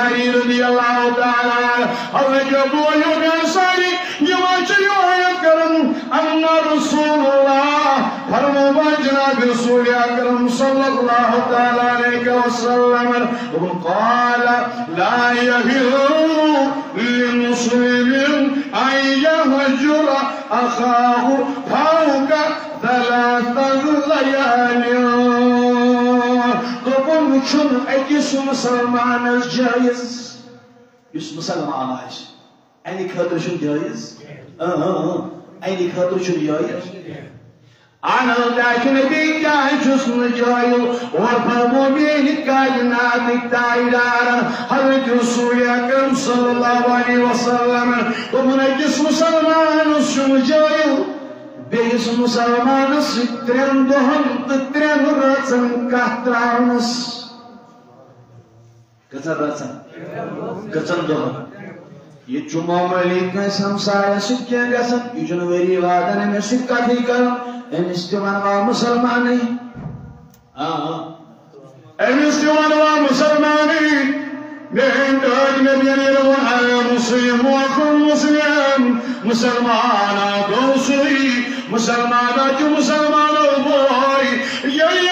الأنصاري رضي الله تعالى عنه حضرت أبو أيوب الأنصاري يواجه روايت کرن أن رسول الله فرموا جناب رسول أكرم صلى الله تعالى عليه وسلم قال لا يحل لمسلم أن يهجر أخاه فوق 3 ليال دوبن چون أكيس مسلمان جائز يس مسلمان عايش أني خاطر شو جائز أني خاطر شو جائز أنا لكن بيجاي جسم جايو وفرمو بين كائنات الدائرة حضرت رسول أكرم صلى الله عليه وسلم ومن جسم مسلمان شو جايو بيس مسلمان سترين دهم تترين رأسن كهترانس كتر رأسن كتر دهم يجمع مليك سمسايا سكيا غسن يجنوري وادن میں سکا بھی کر انستوان و مسلمانی انستوان و مسلمانی بين دار نبينا روح مسلم وأخو مسلم مسلمان دوسري مسلمان جو مسلمان بوي یہ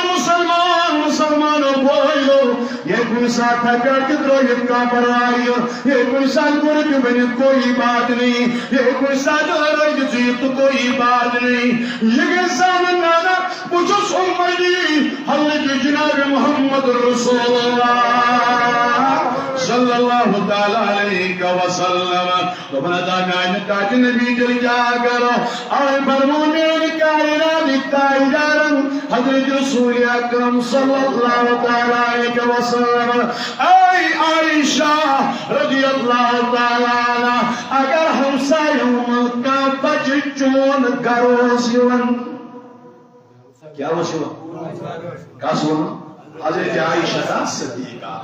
مسلمان بوي لو یہ کوئی ساتھ کا کدرو یہ کا پروائی یہ کوئی ساتھ گور جو بنے کوئی بات نہیں یہ کوئی ساتھ لڑائی جو جیت کوئی بات نہیں یہ سامنے نہ پوچھو سمجھی حضرت جناب محمد رسول اللہ صلی اللہ تعالی علیہ وسلم ربنا دانا تاج نبی جل جا کرو اور فرمون میں کائنات تاجدارن حضرت رسول اکرم صلی اللہ تعالی علیہ وسلم اے عائشہ رضی اللہ تعالی عنہ اگر ہم سایوں کا بچون گروس یون کیا وشوا کاسون حضرت عائشہ صدیقہ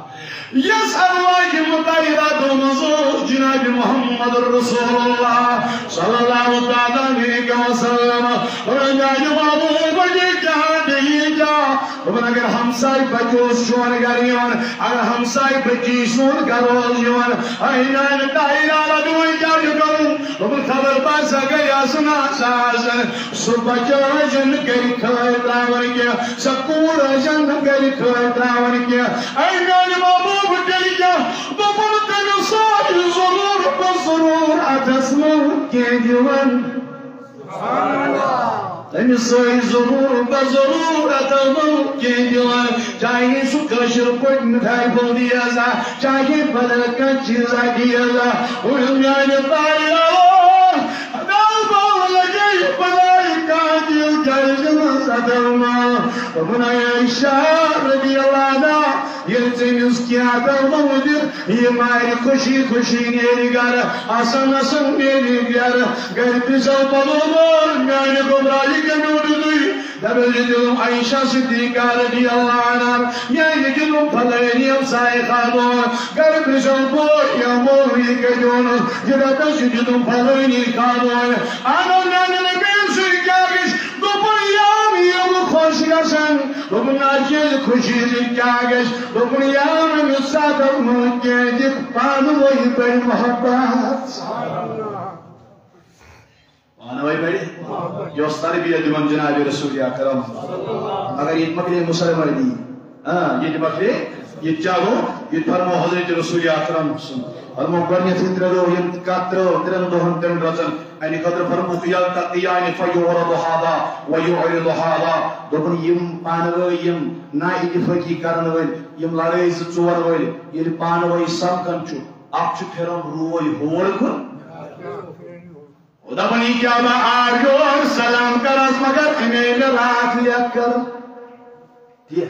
يسأل الله مطيرات ونصوص جناب محمد رسول الله صلى الله عليه وسلم ورجع جوابه بجي جا ومن اگر همسای بچوس شون گریون اگر همسای بچیشون گروزیون اینان دایرا دوی جا کرون ومن خبر پاس گیا سنا سازن صبح جن گری کھائے دراون کیا سکور جن گری کھائے دراون کیا اینان بابو بٹلیا بابو تنو سای ضرور بضرور اتسمو کی دیوان سبحان اللہ تمہیں سوئی ضرور بضرور اتسمو کی دیوان چاہیے سکشر پٹ مٹھائی بول دیا جا چاہیے بدل کا چیزا کیا جا علمیان پائیا ادال بول لگے بلائی کا دیل جائزم صدرما ومن عائشہ رضی اللہ عنہ یہ تمہیں کیا دل یہ ماری خوشی خوشی نیری گر آسان آسان نیری گر گر پیسا پلو بول میانی گمراہی کے نوڑی دوئی دبل دلم عائشہ صدیقہ رضی اللہ عنہ یعنی جلم پھلینی ام سائے خانون گر پیسا بول یا موری کے جون جدا تش جلم پھلینی خانون آنو نانی نبین سوئی کیا گش دوپن یام یم خوش گشن دوپن آجیل خوشی لی کیا گش دوپن یام مسادر مکے جت پانوئی بڑی محبت پانوئی بڑی جو ستاری بھی دیوان جناب رسول اکرم اگر یہ مکلی مسلم دی یہ مکلی یہ چاہو یہ فرمو حضرت رسول اکرم فرمو گرنیت اندرو یم کاترو ترندو ہم ترن رزن اینی قدر فرمو یلتقیانی فیورد حادا ویعرد حادا دوپن یم پانوئی یم نائی فکی کرنوئی یم لڑائی زور وئی یہ پانوئی سمکن چو آپ چو پھرم روئی ہور کن خدا بنی کیا با آریو اور سلام کر از مگر انہیں رات لیا کر دیا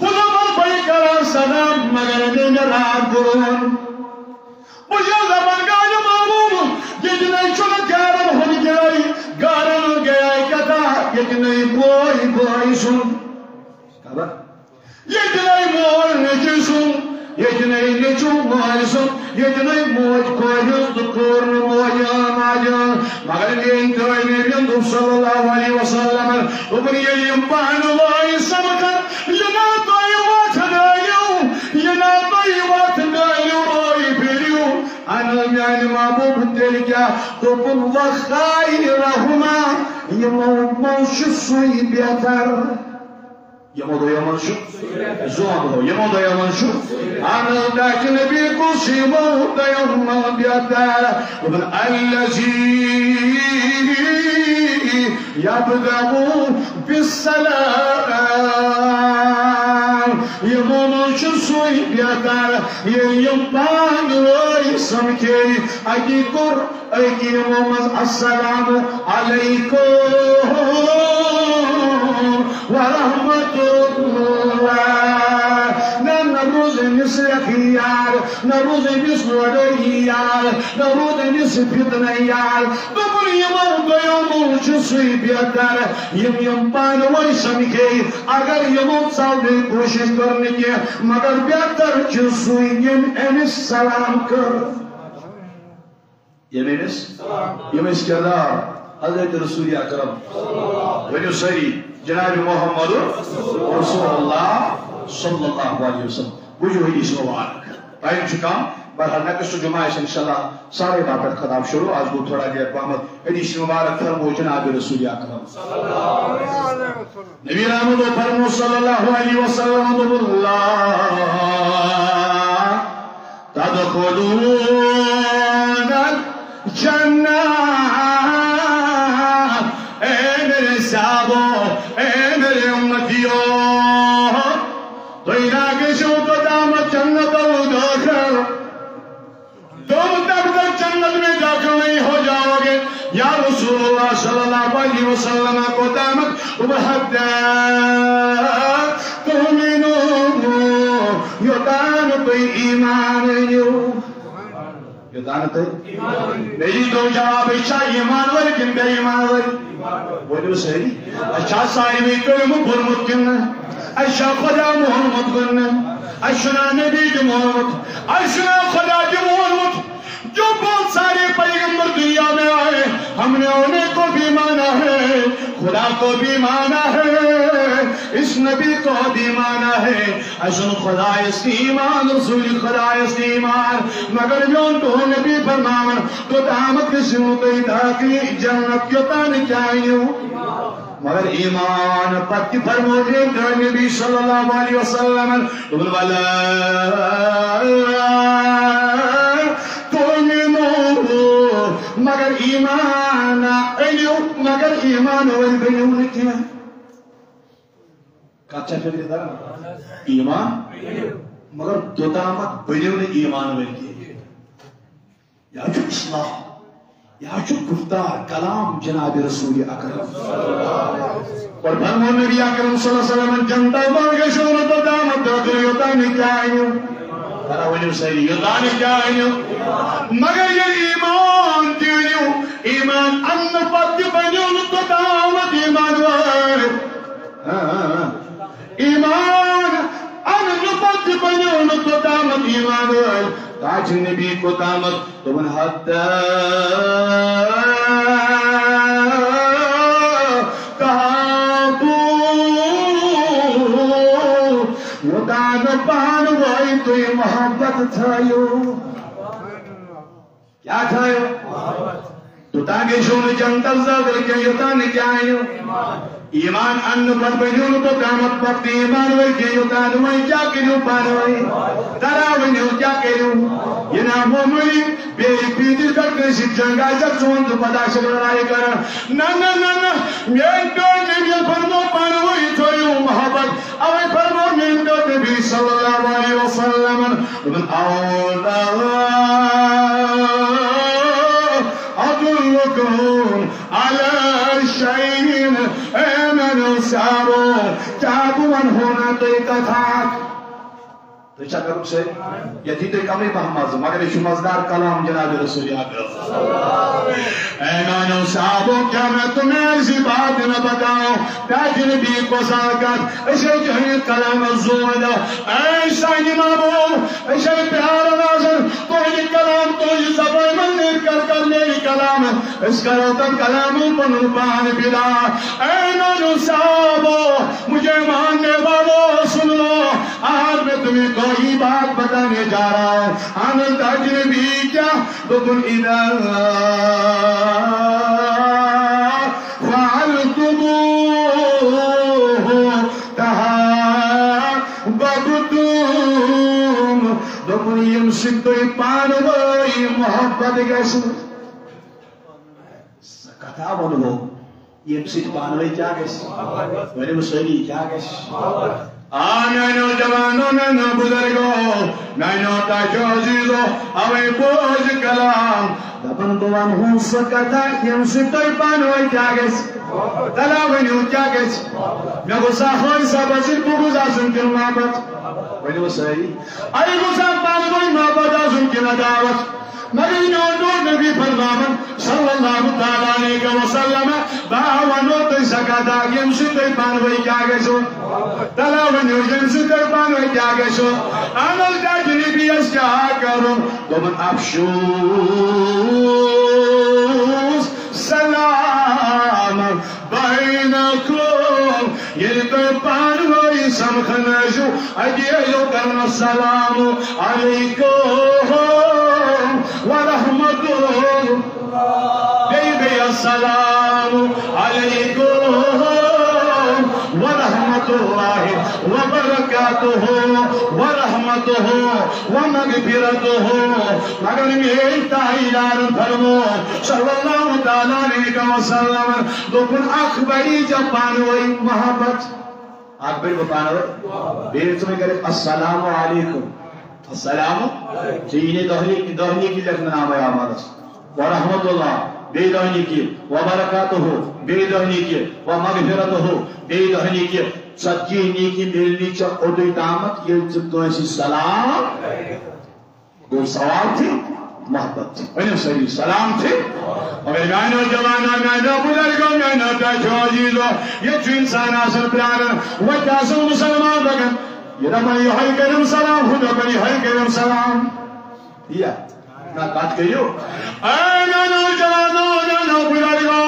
خدا بنی کر سلام مگر انہیں رات کرن مجھے زبان کا جو معلوم جتنے چلو گارن ہو گئی گارن ہو گیا کتا جتنے بوئی سن خبر جتنے بوئی نچی سن جتنے نچو بوئی سن جتنے موج کوئی دکور موج آماجان مگر یہ انترائی میں بیندو صلی اللہ علیہ وسلم وبن یہ امپان اللہ سمکر یہ ناتوئی وات نائیو دوپن وخيرهما يموش سوي بيتر يمو يمن شو زون يمو يمن شو أنا ذاك نبي قصيمه يمن بيتر ومن الذي يبدأ بالسلام يمون شسوي بيتر يمبان ويسمكي أجيكور أجي يمومز السلام عليكم ورحمة الله نروز نسل خيار نروز نسل وديار نروز نسل فتنيار بقول يمون شسوي بيتر يمبان ويسمكي اگر يمون صاحب کوشش کرنے کی مگر بہتر چسوي يمس سلام کر يمس کردار حضرت رسول اکرم ونیو سری جناب محمد رسول اللہ صلی اللہ علیہ وسلم وجوہ اس مبارک ٹائم چکا بہرحال نیکسٹ جمعہ انشاءاللہ 12:30 خطاب شروع آج کو تھوڑا دیر پامت حدیث مبارک فرمو جناب رسول اکرم نبی رحمت فرمو صلی اللہ علیہ وسلم اللہ تدخلون الجنہ اے میرے صحابو اے میرے امتیو تو علاقے شو تو دامت جنت و داخل تم تب تک جنت میں داخل نہیں ہو جاؤ گے یا رسول اللہ صلی اللہ علیہ وسلم کو دامت وحدہ تؤمنون یدان بی ایمان یدان بی میری دو جواب اچھا ایمان ور کن بے ایمان ور بولو صحیح اچھا صاحبی کرم برمت کن اچھا خدا محمد کن اشنا نبی محمد اشنا خدا محمد جو بہت سارے پیغمبر دنیا میں آئے ہم نے انہیں کو بھی مانا ہے خدا کو بھی مانا ہے اس نبی کو بھی مانا ہے اشن خدا اس کی ایمان رسول خدا اس کی ایمان مگر جو تو نبی فرمان تو دامت کسی مطیع داخلی جنت کیوں تانی چاہیے مگر ایمان پتی فرموجے نبی صلی اللہ علیہ وسلم والا مگر ایمان ایلیو مگر ایمان والبنیو نکیا کچھا پھر دیتا ایمان مگر دو دامت بنیو نے ایمان والکی یا جو اصلاح یا جو گفتار کلام جناب رسول اکرم اور فرمو نبی اکرم صلی اللہ علیہ وسلم جنتا بانگے شورت و دامت داخل یوتا نکیا آئیو ترہ ونیو صحیح یوتا نکیا آئیو مگر یہ ایمان دیو ایمان ان پتی بنیو تو دامت ایمان وائے ایمان ان پتی بنیو تو دامت ایمان وائے تاج نبی کو دامت تو من حد کہابو یدان پان وائی تو یہ محبت تھایو کیا تھایو تو تاکہ شون جنت الزادر کے یتانی کیا آئیو ایمان ان پر بنیون تو قامت پر ایمان وی کے یتان وی کیا کنو پانوئی تراوینیو کیا کنو یہ نامو ملی بیری پیدر کرتے سی جنگا جب چون تو پتا شکر رائے کرا نا نا نا نا میں کہنے میں فرمو پانوئی تھوئیو محبت اوے فرمو میں نبی صلی اللہ علیہ وسلم من اولا أدلكم على شيء من سارو جابوا من هنا تيكتاك تیچا کرو سے یہ تھی تو کمی بہماز مگر شمازدار کلام جناب رسول اکرم ایمانو صحابوں کیا میں تمہیں ایسی بات نہ بتاؤں تاج نبی کو ساکت ایسے جہنی کلام الزومدہ ایسا اماموں ایسے پیار ناظر تو یہ کلام تو یہ زبان من نیر کر میری کلام اس کروتن کلاموں پر نربان بلا ایمانو صحابوں مجھے ماننے والوں سن لو آج میں تمہیں کوئی بات بتا بتانے جا رہا ہوں عمل تجربی کیا بکن اذا فعلتموه تحاببتم بکن يمسك توي پانوي محبت گژھِ کتھا ونو يمسك پانوي کیا گژھِ ونو سٲری کیا گژھِ میانو جوانو میانو بزرگو میانو تاجو عزیزو اوے بوجھ کلام دپن بوان ہوں سکتا یم سکتوی پانوی کیا گیس تلا ونیو کیا گیس میں گسا خوئی سا بسر بگوزا سنکن محبت ونیو ساری ای گسا پانوی محبت سنکن دعوت مدینہ نور نبی فرمامن صلی اللہ تعالیٰ علیہ وسلم باوانو تی سکتا یم سکتوی پانوی کیا گیسو تلا ونیو یم سکتوی پانوی کیا گیسو عمل تجربی اس کیا کروں دومن افشوز سلام بینکم یہ تو پانوی سمخنشو اجیزو کرنا السلام علیکم ورحمت اللہ بی السلام علیکم ورحمت اللہ وبرکاتہ ورحمتہ ومغفرتہ مگر میری تائیدار فرمو صلی اللہ تعالیٰ علیہ وسلم دوپن اخبری جب پانوئی محبت اخبری پانوئی بیرت میں کرے السلام علیکم السلام چینے دہلی کی لکھنا نام ہے آمد ورحمت اللہ بے دہنی کی وبرکاتہ بے دہنی کی ومغفرتہ بے دہنی کی سچی نیکی ملنی چا اردوی دامت یہ چکتویں سلام دو سوال تھی محبت تھی انہوں صحیح سلام تھی مگر میانو جوانا میانو بزرگو میانو تاجو عزیزو یہ چو انسان آسل پرانا وجہ آسل مسلمان بگن یہ رمان یحی کرم سلام خدا پر یحی کرم سلام دیا نا بات کریو میانو جوانا میانو بزرگو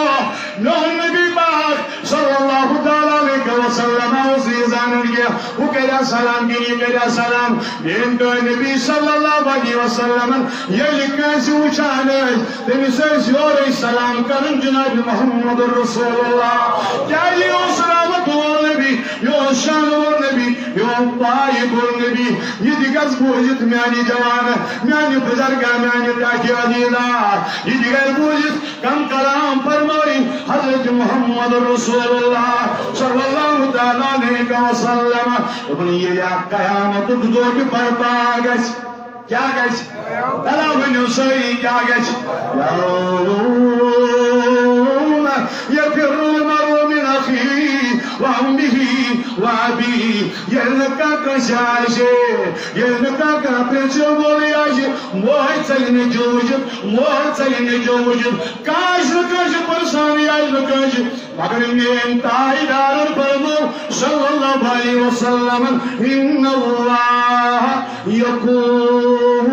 نوح نبی پاک صلی اللہ تعالیٰ علیہ وسلم عزیزان گیا وہ کہا سلام گری کہا سلام دین تو نبی صلی اللہ علیہ وسلم یہ لکھنے سے اچھانے تیمی سے زیور سلام کرن جناب محمد رسول اللہ کیا یہ سلامت ہو نبی یہ شان ہو نبی یہ طائب ہو نبی یہ دیگر بوجت میانی جوان میانی بزرگا میانی تاکی عزیزہ یہ دیگر بوجت کم کلام فرمائی حضرت محمد رسول اللہ صلی اللہ تعالیٰ علیہ وسلم ابن یہ قیامت دور برپا گش کیا گش تلا ونیو صحیح کیا گش یوم یفر المرء من اخیه وامه وابیه یلکا کشاشے یلکا کپیچو بولیاشے موہ چلنے جو وجود کاش پرسانی آج کاش مگر انہیں تائیدار فرمو صلی اللہ علیہ وسلم ان اللہ یقول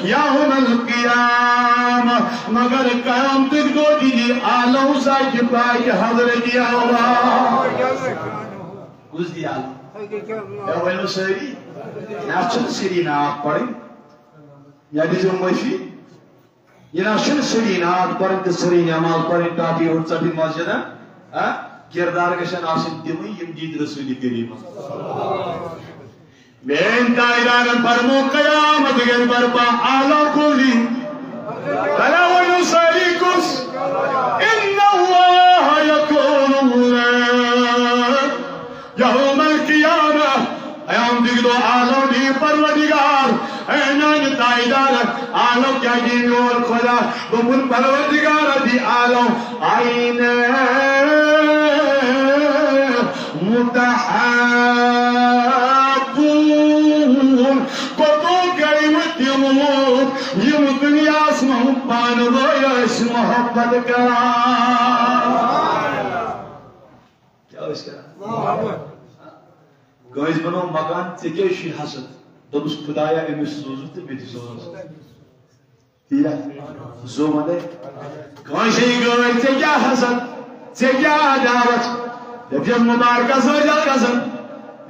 یوم القیامہ مگر قیام تک دو دیجی آلہ ساکی پائی حضرت اللہ گز دی آلہ اوہلو سری ناچن سری ناک پڑی یا دیجو موفی یہ ناشن سری ناک پڑھن سری نماز پڑھن تاکہ اور سبھی مسجد کردار گشن آسن دمی یم جید رسول کریم بین تائران فرمو قیامت گن برپا آلہ کولی تلاوی ساریکس ان اللہ یکون اللہ یوم القیامہ ایام دیکھ دو آلہ دی پروردگار اینان تائیدار آلو کیا جیمی اور خدا بمن پروردگار دی آلو آئین متحابون کتو قیمت یموت یم دنیا اسمہ پانو یش محبت کران کیا اس کران گوئیز بنو مکان تکیشی حسد دوبس خدایا امس سوزت بیتی سوزت تیرا زو مدے کونشی گوئی تکیا حسد تکیا دعوت جب مبارکہ سوجل قسم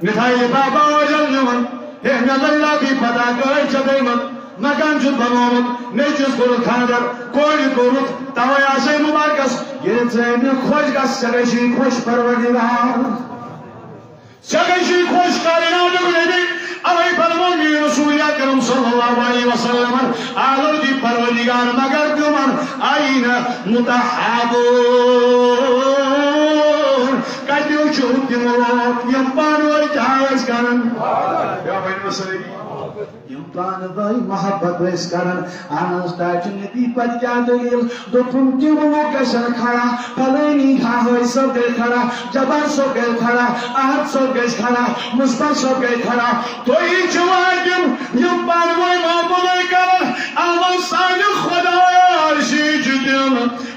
مٹھائی بابا وجل نمن ہے میں اللہ کی پتہ گئی چگیمت مکان چھُ بنومُت نیچوِس کوٚرُتھ خانٛدر کورِ کوٚرُتھ تَوَے آسے مُبارکس ییٚلہِ ژےٚ مےٚ خۄش گژھ ژےٚ گژھی خۄش پروردگار ژےٚ گژھی خۄش کائناتُک نبی اوے فرمو میٛٲنۍ رسول اکرم صلی اللہ علیہ وسلم آلو دی پروردگار مگر تِمن آیی نہٕ مُتحابون کتیو چھُ تِمو یِم پانہٕ ؤنۍ کیٛاہ ٲسۍ کران کیٛاہ ؤنِو سٲری یم پانہٕ ؤنۍ محبت ٲسۍ کران اہن حظ تاج نبی پتہٕ کیٛاہ دٔلیٖل دوٚپُن تِم لوٗکھ گژھن کھڑا فلٲنی گاہٕے صٲب گٔے کھڑا جبار صٲب گٔے کھڑا احد صٲب گژھِ کھڑا مصطفیٰ صٲب گٔے کھڑا تُہۍ چھِو تِم یم پانہٕ ؤنۍ محبت کران اَوَے سانہِ خۄدایہِ چھِ تِم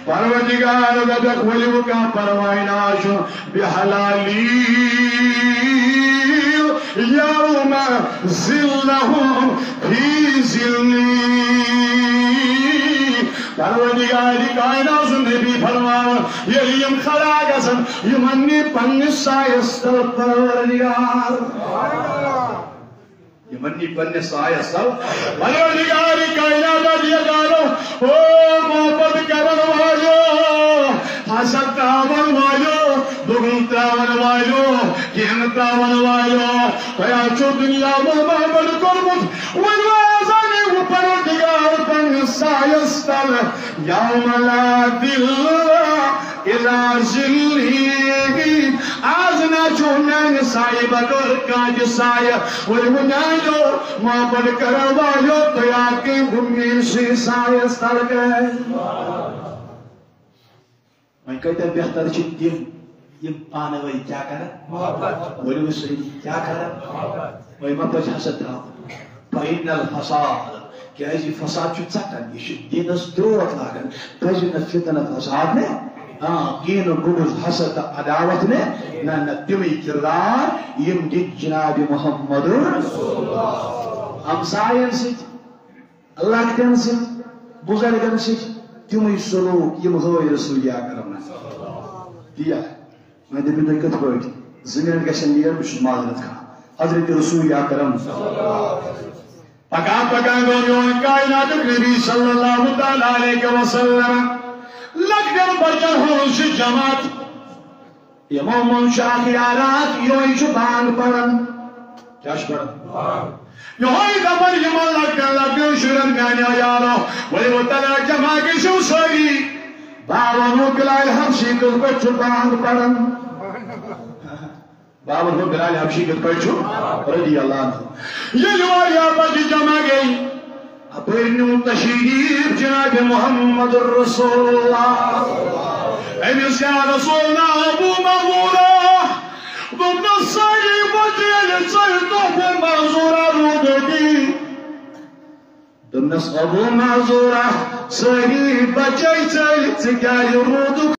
پروردگار دَپٮ۪کھ ؤلِو کانٛہہ پرواے نہ چھُ بحلالی يوم ظلهم في ظلي پروردگار کائنات نبی فرمان یہ یم کھڑا گژھن یمن نی پننس سایس تل پروردگار یمن نی پننس سایس تل پروردگار کائنات یہ گالو او محبت کرن والو حسد تراون والو دگن تراون والو کہن تراون والو تیا چھو دنیا محبت کرمت والوازانی و پروردگار پننس سایس تل یوم لا دل الى ظلی آز نہ چھو نین سائی بگر کانج سائی ولو نینو محبت کرن والو تیا کی گمین سی سایس تل گئے میں کہتا بہتر چھ تم یم پانہٕ ؤنۍ کیا کرن ولو صحیح کیا کرن وۄنۍ ما پزِ حسد تراوُن فإن الفساد کیازِ فساد چھُ ژٹان یہِ چھُ دیٖنس درٛوت لاگان پزِ نہٕ فتنہٕ فساد نے کینہہ گُبُز حسد تہٕ عداوت نے نہ نہ تِمٕے کردار یم دِتۍ جناب محمد ہمساین سۭتۍ لۄکٹٮ۪ن سۭتۍ بُزرگن سۭتۍ تِمٕے سلوٗک یم ہٲوۍ رسول اکرم دیا میں دپہِ تُہۍ کِتھ پٲٹھۍ زٕ مِنٹ گژھن نیرِ بہٕ چھُس معذرت کران حضرت رسول اکرم پکان پکان گوٚو میون کائناتُک نبی صلی اللہ تعالیٰ علیہ وسلم لۄکٹٮ۪ن بچن ہٕنٛز چھِ جماعت یِمو منٛز چھُ اکھ یارات یِہوے چھُ بانگ پران کیٛاہ چھُ پران یِہوے دپان یِمن لۄکٹٮ۪ن لۄکٹٮ۪ن شُرٮ۪ن میانیو یارو ؤلِو تلا جمع گٔژھِو سٲری بابن ہُنٛد بلال حبشی کِتھ پٲٹھۍ چھُ بانگ پران بابن ہُنٛد بلال حبشی کِتھ پٲٹھۍ چھُ رضی اللہ عنہ ییٚلہِ واریاہ بچہِ جمع گٔے اپٲرۍ نیوٗ تشریٖف جناب محمد رسول اللہ أمِس یا رسول اللہ ابو مغفورہ دوٚپنَس سٲری بچہِ ییٚلہِ ژٔرۍ تحفہٕ معذوٗرہ روٗدٕتی دوٚپنَس ابو معذوٗرہ سٲری بچے ژٔرۍ ژٕ کیٛازِ روٗدُکھ